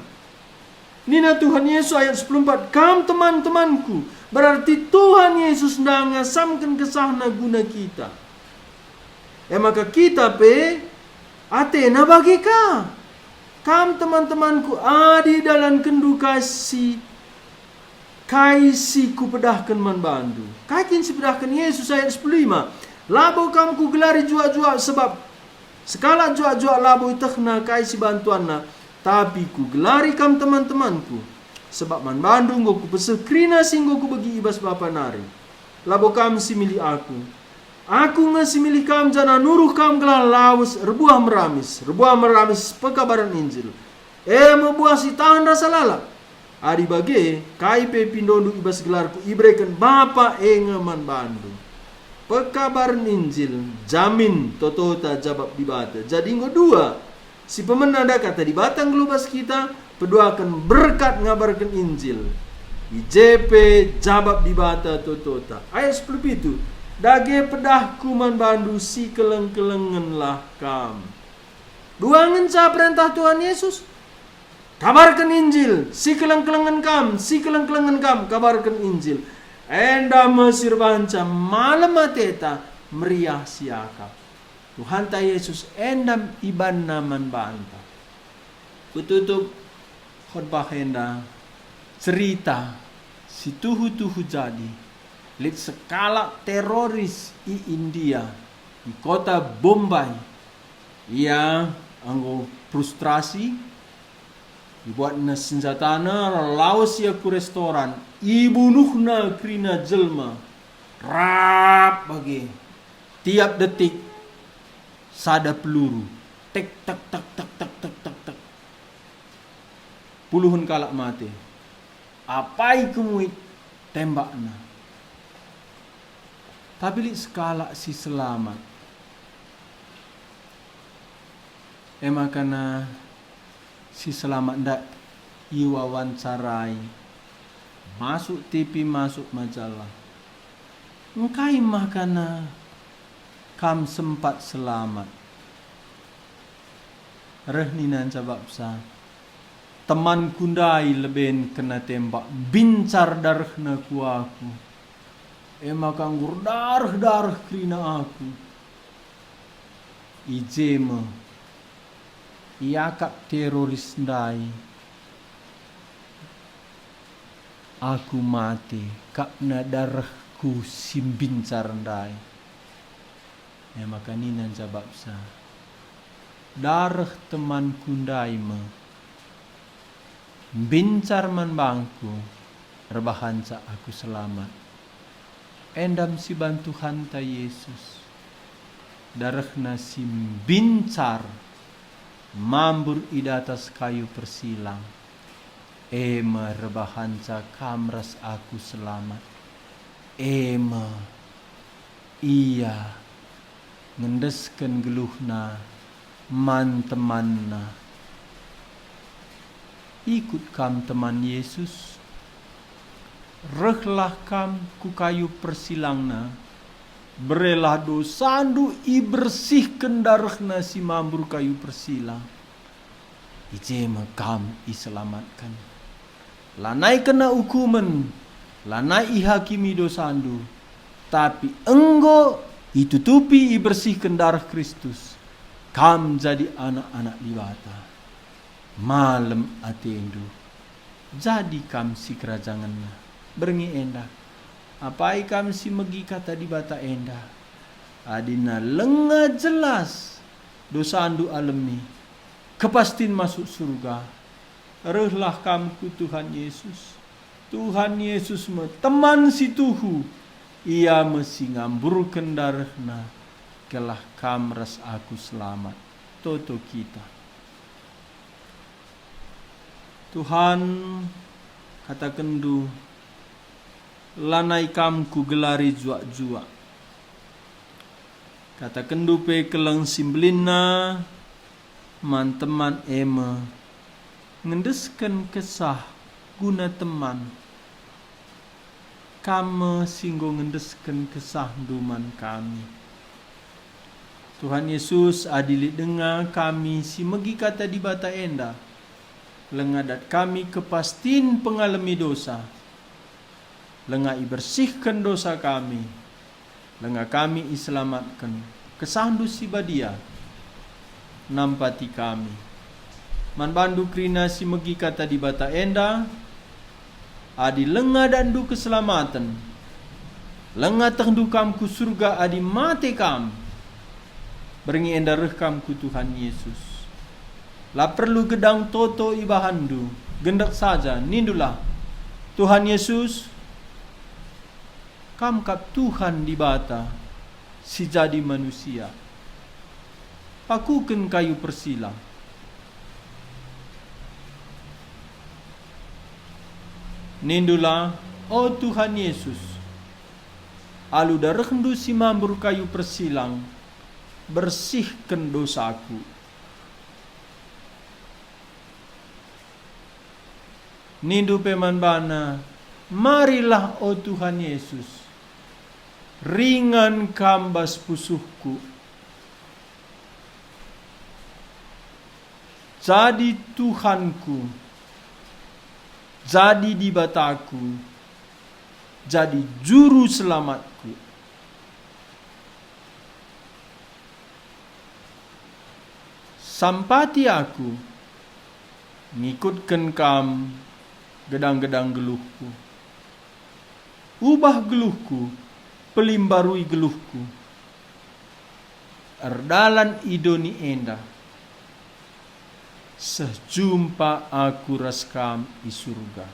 Nina Tuhan Yesus ayat 14. Kam teman-temanku. Berarti Tuhan Yesus ndak ngasamken kesahna guna kita. Maka kita atena bagi ka. Kam teman-temanku adi dalam kendu kasih kaisi ku pedahkan man bandu. Kakin si pedahkan Yesus ayat 15. Labo kam ku gelari jua-jua sebab sekala jua-jua labo itakna kaisi bantuanna. Tapi ku gelari kam teman-temanku. Sebab man bandu nggo ku pesekrina singgo ku bagi ibas bapa nari. Labo kam si milih aku. Aku ngasi milih kam jana nuruh kam gelah lawas rebuah meramis pekabaran Injil. Membuah si tahan rasa lalap. Adi bage kai pe pindondu ibas gelarku ibrekan bapa engeman bandu. Pekabaran Injil jamin totota jabab di bata. Jadi nggo dua. Si pemenanda kata di batang gelubas kita peduakan berkat ngabarkan Injil. IJP jabab di bata totota. Ayat 10 itu. Dage pedahku man bandu si keleng-kelengen lah kam. Duangan sa perintah Tuhan Yesus. Kabarkan Injil. Si keleng-kelengen kam. Kabarkan Injil. Enda mesir banca malam mateta meriah siakap. Tuhan ta Yesus endam iban naman banta. Kututup khotbah enda cerita si tuhu-tuhu jadi. Lit skala teroris di India, di kota Bombay. Ia anggo frustrasi, dibuat na senjatana, lawas ia ku restoran, ibunuhna krina jelma, rap bagi tiap detik sada peluru, tek tak tak tak tak tak tak tak, puluhan kalak mati. Apai kemuit tembakna. Tapi li skala si selamat. Makana si selamat ndak iwawancarai. Masuk TV, masuk majalah. Engkai makana kam sempat selamat. Rehninan cabab sa. Teman kundai leben kena tembak. Bincar darahna ku aku. Ema kanggur darah krina aku. Ijema. Iakap teroris ndai. Aku mati. Kapna darahku simbincar ndai. Ema kaninan cabab sa. Darah teman kundai me. Bincar man bangku. Rebahan sa aku selamat. Endam si bantuhan ta Yesus. Darahna si bincar. Mambur idatas kayu persilang. Ema rebahan sa kamras aku selamat. Ema. Iya. Ngendesken geluhna. Man temanna. Ikut kam teman Yesus. Rehlah kam ku kayu persilangna. Berelah dosandu i bersihkan darahna si mambur kayu persilang. Ijema kam i selamatkan. Lanai kena hukuman. Lanai i hakimi dosandu. Tapi enggo itutupi i bersihkan darah Kristus. Kam jadi anak-anak liwata. Malam atendu. Jadi kam si kerajanganna. Berengi endah. Apai kam si megi kata di bata endah. Adina lenga jelas. Dosa andu alemi. Kepastin masuk surga. Rehlah kam ku Tuhan Yesus. Tuhan Yesus me teman si tuhu. Ia mesi ngamburkan darahna. Kelah kam ras aku selamat. Toto kita. Tuhan kata kendu. Lanai kam ku gelari jua-jua. Kata kendupe keleng simblina. Man teman ema. Ngendesken kesah guna teman. Kame singgo ngendesken kesah duman kami. Tuhan Yesus adili dengar kami si megi kata di bata enda. Lengadat kami kepastin pengalami dosa. Lengai bersihkan dosa kami. Lenga kami iselamatkan. Kesandu si badia. Nampati kami. Man bandu krina si megi kata di bata enda. Adi lenga dan du keselamatan. Lenga tendu kam ku surga adi mate kam. Berengi enda reh kam ku Tuhan Yesus. La perlu gedang toto ibahandu. Gendak saja nindulah. Tuhan Yesus. Kam kap Tuhan di bata si jadi manusia. Pakuken kayu persilang. Nindulah, oh Tuhan Yesus. Alu darahnu si mambur kayu persilang. Bersihkan dosaku. Nindu peman bana. Marilah, oh Tuhan Yesus. Ringan kambas pusuhku. Jadi Tuhanku. Jadi di bataku. Jadi juru selamatku. Sampati aku. Ngikutkan kam gedang-gedang geluhku. Ubah geluhku, pelimbarui geluhku. Erdalan idoni enda. Sejumpa aku raskam di surga.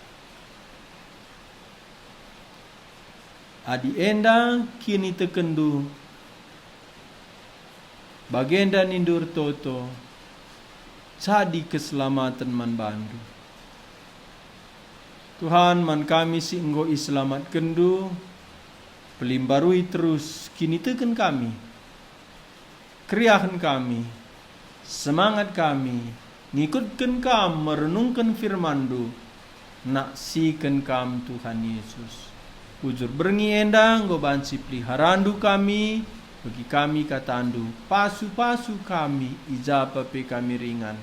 Adi enda kini tekendu. Bagenda nindur toto. Jadi keselamatan man bandu. Tuhan man kami si enggo islamat kendu. Pelimbarui terus kini teken kami. Kriahan kami. Semangat kami. Ngikutkan kam merenungkan firmandu. Naksikan kam Tuhan Yesus. Ujur berengi endang go bansi peliharandu kami. Bagi kami katandu, pasu-pasu kami, ijapa pe kami ringan.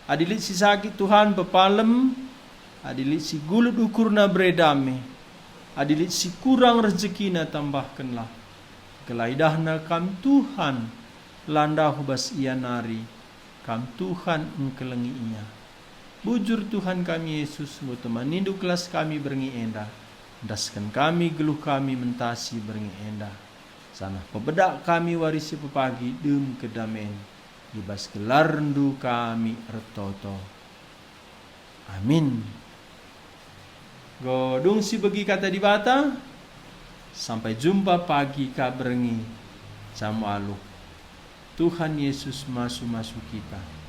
Adilit si sakit Tuhan bepalem, adilit si gulut ukurna beredame, adilit si kurang rezekina tambahkanlah. Kelaidahna kam Tuhan, landa hubas ia nari, kam Tuhan engkelengi ia. Bujur Tuhan kami Yesus, teman nindu kelas kami berengi endah. Daskan kami geluh kami mentasi berengi endah. Sana pebedak kami warisi pepagi dem kedamen. Ibas gelar rendu kami retoto. Amin. Godung si bagi kata di bata. Sampai jumpa pagi ka berengi. Samu alu. Tuhan Yesus masuk kita.